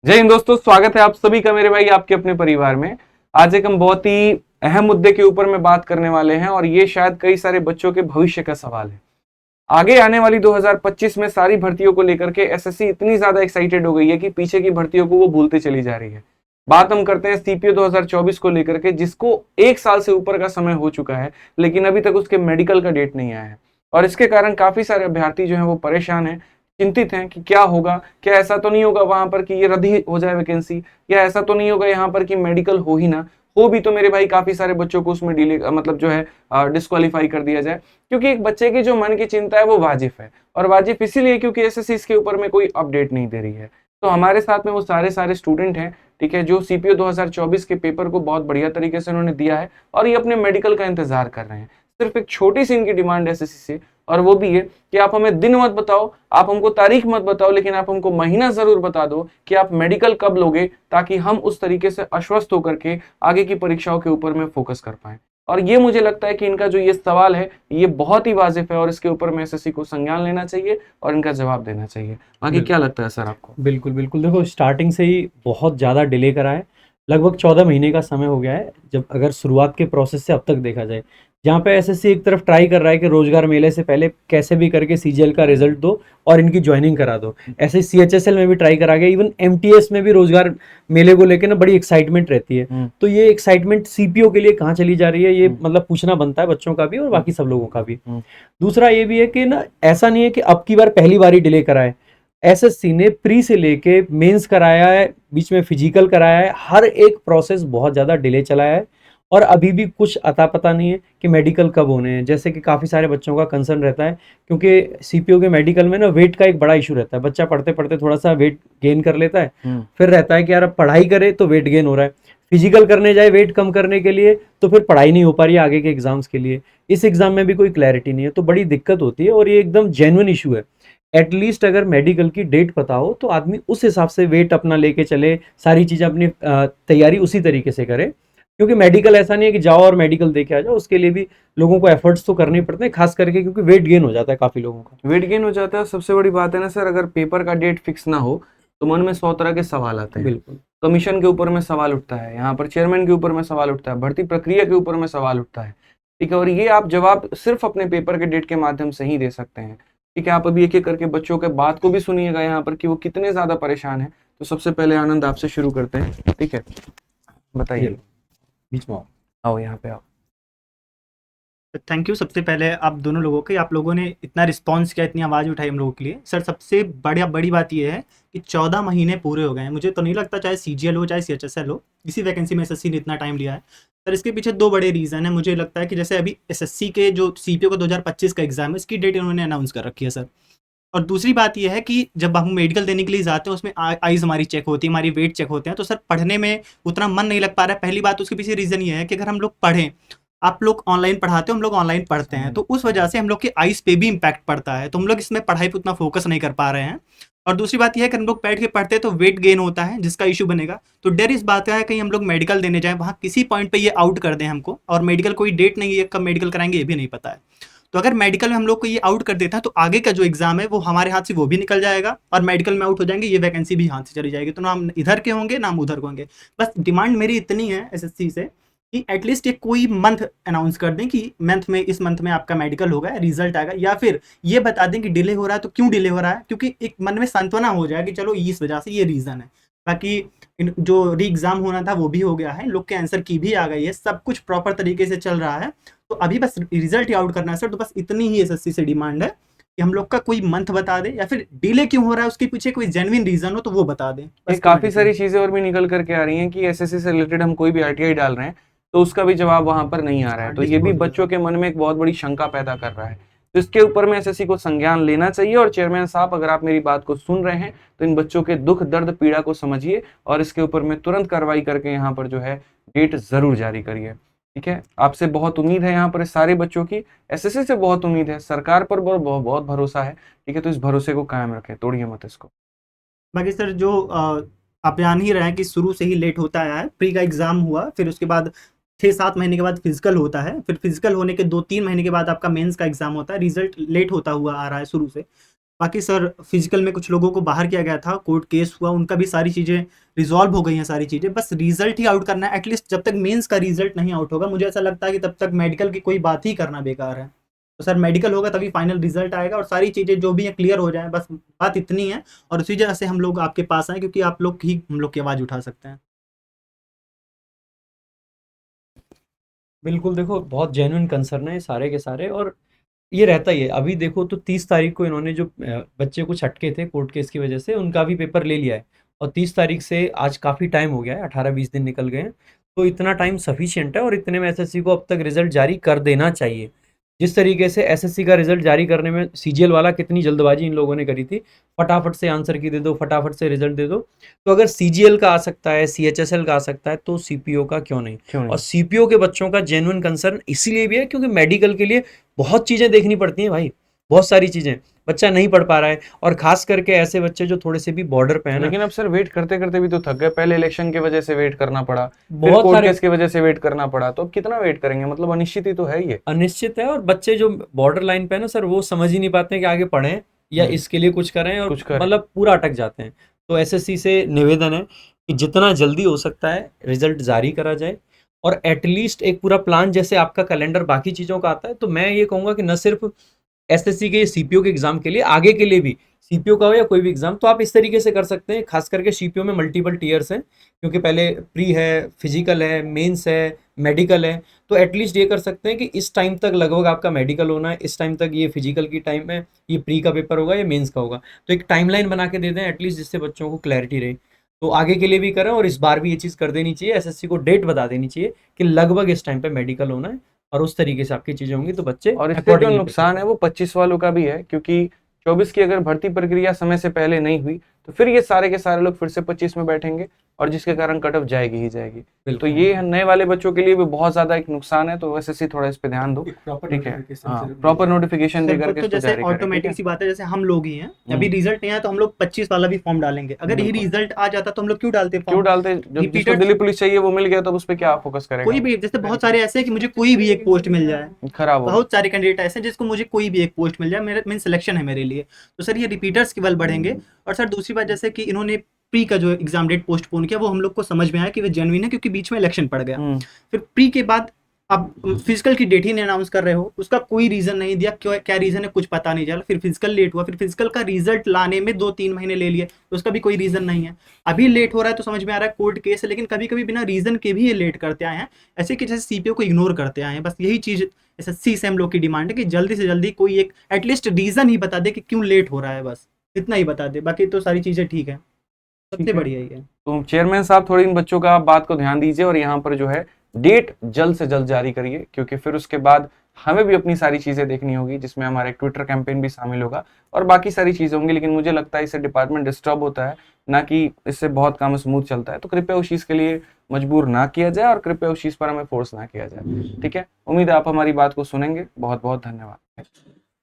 जय हिंद दोस्तों, स्वागत है आप सभी का मेरे भाई आपके अपने परिवार में। आज एक हम बहुत ही अहम मुद्दे के ऊपर में बात करने वाले हैं और ये शायद कई सारे बच्चों के भविष्य का सवाल है। आगे आने वाली 2025 में सारी भर्तियों को लेकर के एसएससी इतनी ज्यादा एक्साइटेड हो गई है कि पीछे की भर्तियों को वो भूलते चली जा रही है। बात हम करते हैं सीपीओ 2024 को लेकर के, जिसको एक साल से ऊपर का समय हो चुका है लेकिन अभी तक उसके मेडिकल का डेट नहीं आया है। और इसके कारण काफी सारे अभ्यर्थी जो हैं वो परेशान हैं, चिंतित हैं कि क्या होगा, क्या ऐसा तो नहीं होगा वहां पर कि ये रद्द ही हो जाए वैकेंसी, या ऐसा तो नहीं होगा यहाँ पर कि मेडिकल हो ही ना हो, भी तो मेरे भाई काफी सारे बच्चों को उसमें डिले मतलब जो है डिस्क्वालीफाई कर दिया जाए। क्योंकि एक बच्चे की जो मन की चिंता है वो वाजिब है, और वाजिब इसीलिए क्योंकि एसएससी इसके ऊपर में कोई अपडेट नहीं दे रही है। तो हमारे साथ में वो सारे सारे स्टूडेंट हैं, ठीक है, जो सीपीओ 2024 के पेपर को बहुत बढ़िया तरीके से उन्होंने दिया है और ये अपने मेडिकल का इंतजार कर रहे हैं। सिर्फ एक छोटी सी इनकी डिमांड है एसएससी से, और वो भी है कि आप हमें दिन मत बताओ, आप हमको तारीख मत बताओ, लेकिन आप हमको महीना जरूर बता दो कि आप मेडिकल कब लोगे, ताकि हम उस तरीके से आश्वस्त होकर के आगे की परीक्षाओं के ऊपर में फोकस कर पाए। और ये मुझे लगता है कि इनका जो ये सवाल है ये बहुत ही वाजिब है और इसके ऊपर में एसएससी को संज्ञान लेना चाहिए और इनका जवाब देना चाहिए। आगे क्या लगता है सर आपको? बिल्कुल बिल्कुल, देखो स्टार्टिंग से ही बहुत ज़्यादा डिले करा है। लगभग 14 महीने का समय हो गया है, जब अगर शुरुआत के प्रोसेस से अब तक देखा जाए। जहाँ पे एसएससी एक तरफ ट्राई कर रहा है कि रोजगार मेले से पहले कैसे भी करके सीजीएल का रिजल्ट दो और इनकी ज्वाइनिंग करा दो। ऐसे ही सीएचएसएल में भी ट्राई करा गया, इवन एमटीएस में भी रोजगार मेले को लेकर ना बड़ी एक्साइटमेंट रहती है। तो ये एक्साइटमेंट सीपीओ के लिए कहाँ चली जा रही है, ये मतलब पूछना बनता है बच्चों का भी और बाकी सब लोगों का भी। दूसरा ये भी है कि ना, ऐसा नहीं है कि अब की बार पहली बार ही डिले करा है। एसएससी ने प्री से लेके मेंस कराया है, बीच में फिजिकल कराया है, हर एक प्रोसेस बहुत ज़्यादा डिले चलाया है। और अभी भी कुछ अता पता नहीं है कि मेडिकल कब होने हैं। जैसे कि काफ़ी सारे बच्चों का कंसर्न रहता है, क्योंकि सीपीओ के मेडिकल में ना वेट का एक बड़ा इशू रहता है। बच्चा पढ़ते पढ़ते थोड़ा सा वेट गेन कर लेता है, फिर रहता है कि यार अब पढ़ाई करे तो वेट गेन हो रहा है, फिजिकल करने जाए वेट कम करने के लिए तो फिर पढ़ाई नहीं हो पा रही है आगे के एग्जाम्स के लिए। इस एग्जाम में भी कोई क्लैरिटी नहीं है, तो बड़ी दिक्कत होती है और ये एकदम जेन्युइन इशू है। एटलीस्ट अगर मेडिकल की डेट पता हो तो आदमी उस हिसाब से वेट अपना लेके चले, सारी चीज़ें अपनी तैयारी उसी तरीके से करे। क्योंकि मेडिकल ऐसा नहीं है कि जाओ और मेडिकल देके आ जाओ, उसके लिए भी लोगों को एफर्ट्स तो करने पड़ते हैं, खास करके क्योंकि वेट गेन हो जाता है काफ़ी लोगों का। वेट गेन हो जाता है। सबसे बड़ी बात है ना सर, अगर पेपर का डेट फिक्स ना हो तो मन में 100 तरह के सवाल आते हैं। बिल्कुल। कमीशन के ऊपर में सवाल उठता है, यहाँ पर चेयरमैन के ऊपर में सवाल उठता है, भर्ती प्रक्रिया के ऊपर में सवाल उठता है, ठीक है। और ये आप जवाब सिर्फ अपने पेपर के डेट के माध्यम से ही दे सकते हैं, ठीक है। आप अभी एक एक करके बच्चों के बात को भी सुनिएगा यहाँ पर कि वो कितने ज्यादा परेशान है। तो सबसे पहले आनंद आपसे शुरू करते हैं, ठीक है, बताइए। बीच में आओ यहाँ पे आओ। थैंक यू सबसे पहले आप दोनों लोगों के, आप लोगों ने इतना रिस्पांस किया, इतनी आवाज़ उठाई हम लोगों के लिए। सर सबसे बड़ी बात ये है कि 14 महीने पूरे हो गए हैं। मुझे तो नहीं लगता चाहे सीजीएल हो चाहे सीएचएसएल हो, इसी वैकेंसी में एसएससी ने इतना टाइम लिया है। सर इसके पीछे दो बड़े रीज़न है। मुझे लगता है कि जैसे अभी एसएससी के जो सीपीओ का 2025 का एग्जाम है, इसकी डेट इन्होंने अनाउंस कर रखी है सर। और दूसरी बात ये है कि जब हम मेडिकल देने के लिए जाते हैं उसमें आईज हमारी चेक होती है, हमारी वेट चेक होते हैं, तो सर पढ़ने में उतना मन नहीं लग पा रहा है। पहली बात उसके पीछे रीज़न ये है कि अगर हम लोग पढ़ें, आप लोग ऑनलाइन पढ़ाते हो, हम लोग ऑनलाइन पढ़ते हैं, तो उस वजह से हम लोग के आईज पे भी इम्पैक्ट पड़ता है, तो हम लोग इसमें पढ़ाई पे उतना फोकस नहीं कर पा रहे हैं। और दूसरी बात यह है कि हम लोग बैठ के पढ़ते हैं तो वेट गेन होता है, जिसका इशू बनेगा। तो डर इस बात का है कहीं हम लोग मेडिकल देने जाएं, वहाँ किसी पॉइंट पे ये आउट कर दें हमको, और मेडिकल कोई डेट नहीं है कब मेडिकल कराएंगे ये भी नहीं पता है। तो अगर मेडिकल में हम लोग को ये आउट कर देता है तो आगे का जो एग्जाम है वो हमारे हाथ से वो भी निकल जाएगा, और मेडिकल में आउट हो जाएंगे, ये वैकेंसी भी हाथ से चली जाएगी। तो ना हम इधर के होंगे ना हम उधर के होंगे। बस डिमांड मेरी इतनी है एसएससी से कि एटलीस्ट ये कोई मंथ अनाउंस कर दें कि मंथ में, इस मंथ में आपका मेडिकल होगा, रिजल्ट आएगा, या फिर ये बता दें कि डिले हो रहा है तो क्यों डिले हो रहा है, क्योंकि एक मन में सांत्वना हो जाए कि चलो इस वजह से ये रीज़न है। बाकी जो री एग्ज़ाम होना था वो भी हो गया है, लोग के आंसर की भी आ गई है, सब कुछ प्रॉपर तरीके से चल रहा है। तो अभी बस रिजल्ट ही आउट करना है सर। तो बस इतनी ही एसएससी से डिमांड है कि हम लोग का कोई मंथ बता दे, या फिर डिले क्यों हो रहा है उसके पीछे कोई जेन्युइन रीज़न हो तो वो बता दें। ये काफी सारी चीजें और भी निकल करके आ रही हैं कि एसएससी से रिलेटेड हम कोई भी आरटीआई डाल रहे हैं तो उसका भी जवाब वहां पर नहीं आ रहा है, तो ये भी बच्चों के मन में एक बहुत बड़ी शंका पैदा कर रहा है। तो इसके ऊपर में एसएससी को संज्ञान लेना चाहिए। और चेयरमैन साहब, अगर आप मेरी बात को सुन रहे हैं तो इन बच्चों के दुख दर्द पीड़ा को समझिए और इसके ऊपर में तुरंत कार्रवाई करके यहाँ पर जो है डेट जरूर जारी करिए, ठीक है। आपसे बहुत उम्मीद है यहाँ पर इस सारे बच्चों की, एसएससी से बहुत उम्मीद है, सरकार पर बहुत भरोसा है, ठीक है। तो इस भरोसे को कायम रखें, तोड़िए मत इसको। बाकी सर जो आप जान ही रहे हैं कि शुरू से ही लेट होता आया है। प्री का एग्ज़ाम हुआ, फिर उसके बाद 6-7 महीने के बाद फिजिकल होता है, फिर फिजिकल होने के 2-3 महीने के बाद आपका मेंस का एग्ज़ाम होता है। रिजल्ट लेट होता हुआ आ रहा है शुरू से। बाकी सर फिजिकल में कुछ लोगों को बाहर किया गया था, कोर्ट केस हुआ, उनका भी सारी चीज़ें रिजॉल्व हो गई हैं सारी चीज़ें, बस रिजल्ट ही आउट करना है। एटलीस्ट जब तक मेंस का रिजल्ट नहीं आउट होगा, मुझे ऐसा लगता है कि तब तक मेडिकल की कोई बात ही करना बेकार है। तो सर मेडिकल होगा तभी फाइनल रिजल्ट आएगा और सारी चीज़ें जो भी है क्लियर हो जाए, बस बात इतनी है। और उसी वजह से हम लोग आपके पास आए, क्योंकि आप लोग ही हम लोग की आवाज़ उठा सकते हैं। बिल्कुल, देखो बहुत जेन्युइन कंसर्न है ये सारे के सारे, और ये रहता ही है। अभी देखो तो 30 तारीख को इन्होंने जो बच्चे कुछ अटके थे कोर्ट केस की वजह से, उनका भी पेपर ले लिया है, और 30 तारीख से आज काफ़ी टाइम हो गया है, 18-20 दिन निकल गए हैं। तो इतना टाइम सफिशिएंट है, और इतने में एसएससी को अब तक रिजल्ट जारी कर देना चाहिए। जिस तरीके से एसएससी का रिजल्ट जारी करने में सीजीएल वाला कितनी जल्दबाजी इन लोगों ने करी थी, फटाफट से आंसर की दे दो, फटाफट से रिजल्ट दे दो। तो अगर सीजीएल का आ सकता है, सीएचएसएल का आ सकता है, तो सीपीओ का क्यों नहीं? क्यों नहीं? और सीपीओ के बच्चों का जेन्युइन कंसर्न इसीलिए भी है क्योंकि मेडिकल के लिए बहुत चीज़ें देखनी पड़ती हैं भाई, बहुत सारी चीज़ें। बच्चा नहीं पढ़ पा रहा है, और खास करके ऐसे बच्चे जो थोड़े से भी बॉर्डर पे है ना, लेकिन अब सर वेट करते करते भी तो थक गए। पहले इलेक्शन की वजह से वेट करना पड़ा, फिर बहुत कोर्ट सारे केस की वजह से वेट करना पड़ा, तो अब कितना वेट करेंगे? मतलब अनिश्चित ही तो है ये। अनिश्चित है, और बच्चे जो बॉर्डर लाइन पे है ना सर, वो समझ ही नहीं पाते हैं कि आगे पढ़ें या इसके लिए कुछ करें, और कुछ करें। मतलब पूरा अटक जाते हैं। तो एसएससी से निवेदन है कि जितना जल्दी हो सकता है रिजल्ट जारी करा जाए, और एटलीस्ट एक पूरा प्लान जैसे आपका कैलेंडर बाकी चीज़ों का आता है, तो मैं ये कहूँगा कि न सिर्फ एसएससी के सीपीओ के एग्जाम के लिए, आगे के लिए भी, सीपीओ का हो या कोई भी एग्जाम, तो आप इस तरीके से कर सकते हैं। खास करके सीपीओ में मल्टीपल टीयर्स हैं, क्योंकि पहले प्री है, फिजिकल है, मेंस है, मेडिकल है। तो एटलीस्ट ये कर सकते हैं कि इस टाइम तक लगभग आपका मेडिकल होना है, इस टाइम तक ये फिजिकल की टाइम है, ये प्री का पेपर होगा या मेंस का होगा। तो एक टाइमलाइन बना के दे दें एटलीस्ट, जिससे बच्चों को क्लैरिटी रहे। तो आगे के लिए भी करें, और इस बार भी ये चीज़ कर देनी चाहिए, एसएससी को डेट बता देनी चाहिए कि लगभग इस टाइम पे मेडिकल होना है, और उस तरीके से आपकी चीज़ें होंगी तो बच्चे और इससे जो accordingly नुकसान है वो 25 वालों का भी है, क्योंकि 24 की अगर भर्ती प्रक्रिया समय से पहले नहीं हुई तो फिर ये सारे के सारे लोग फिर से 25 में बैठेंगे, और जिसके कारण कट ऑफ जाएगी ही जाएगी। तो बिल्कुल। ये नए वाले बच्चों के लिए भी बहुत ज्यादा एक नुकसान है। तो एसएससी थोड़ा इस पे ध्यान दो, ठीक है? हाँ, प्रॉपर नोटिफिकेशन सर देकर तो के इसको जैसे जारी करें, ठीक ऑटोमेटिक है? सी बात है, जैसे हम लोग ही हैं, अभी रिजल्ट नहीं आया तो हम लोग 25 वाला भी फॉर्म डालेंगे। अगर यही बिल्कुल। रिजल्ट आ जाता तो हम लोग क्यों डालते क्यों फॉर्म? डालते? जब जिसको रिपीटेड दिल्ली पुलिस चाहिए वो मिल गया, तो उस पर क्या फोकस करेगा? कोई भी, जैसे बहुत सारे ऐसे हैं कि मुझे कोई भी एक पोस्ट मिल जाए, खराब हो। बहुत सारे कैंडिडेट ऐसे हैं जिसको मुझे कोई भी एक पोस्ट मिल जाए, मेरे मेन सिलेक्शन है मेरे लिए। तो सर ये रिपीटर्स के बल बढ़ेंगे। और सर दूसरी बात, जैसे कि इन्होंने प्री का जो एग्जाम डेट पोस्टपोन किया, वो हम लोग को समझ में आया कि वो जेन्युइन है, क्योंकि बीच में इलेक्शन पड़ गया। फिर प्री के बाद अब फिजिकल की डेट ही नहीं अनाउंस कर रहे हो, उसका कोई रीजन नहीं दिया, क्यों क्या रीजन है कुछ पता नहीं चला। फिर फिजिकल लेट हुआ, फिर फिजिकल का रिजल्ट लाने में 2-3 महीने ले लिए, तो उसका भी कोई रीजन नहीं है। अभी लेट हो रहा है तो समझ में आ रहा है कोर्ट केस है, लेकिन कभी कभी बिना रीजन के भी ये लेट करते आए हैं, ऐसे कि जैसे सीपीओ को इग्नोर करते आए हैं। बस यही चीज एसएससी से हम लोग की डिमांड है कि जल्दी से जल्दी कोई एक एटलीस्ट रीजन ही बता दे कि क्यों लेट हो रहा है, बस इतना ही बता दे, बाकी तो सारी चीजें ठीक है, सबसे बढ़िया ही है। तो चेयरमैन साहब थोड़ी इन बच्चों का आप बात को ध्यान दीजिए, और यहाँ पर जो है डेट जल्द से जल्द जारी करिए, क्योंकि फिर उसके बाद हमें भी अपनी सारी चीजें देखनी होगी, जिसमें हमारा एक ट्विटर कैंपेन भी शामिल होगा और बाकी सारी चीजें होंगी। लेकिन मुझे लगता है इससे डिपार्टमेंट डिस्टर्ब होता है, ना कि इससे बहुत काम स्मूथ चलता है। तो कृपया उस चीज के लिए मजबूर ना किया जाए, और कृपया उस चीज पर हमें फोर्स ना किया जाए, ठीक है? उम्मीद है आप हमारी बात को सुनेंगे। बहुत बहुत धन्यवाद।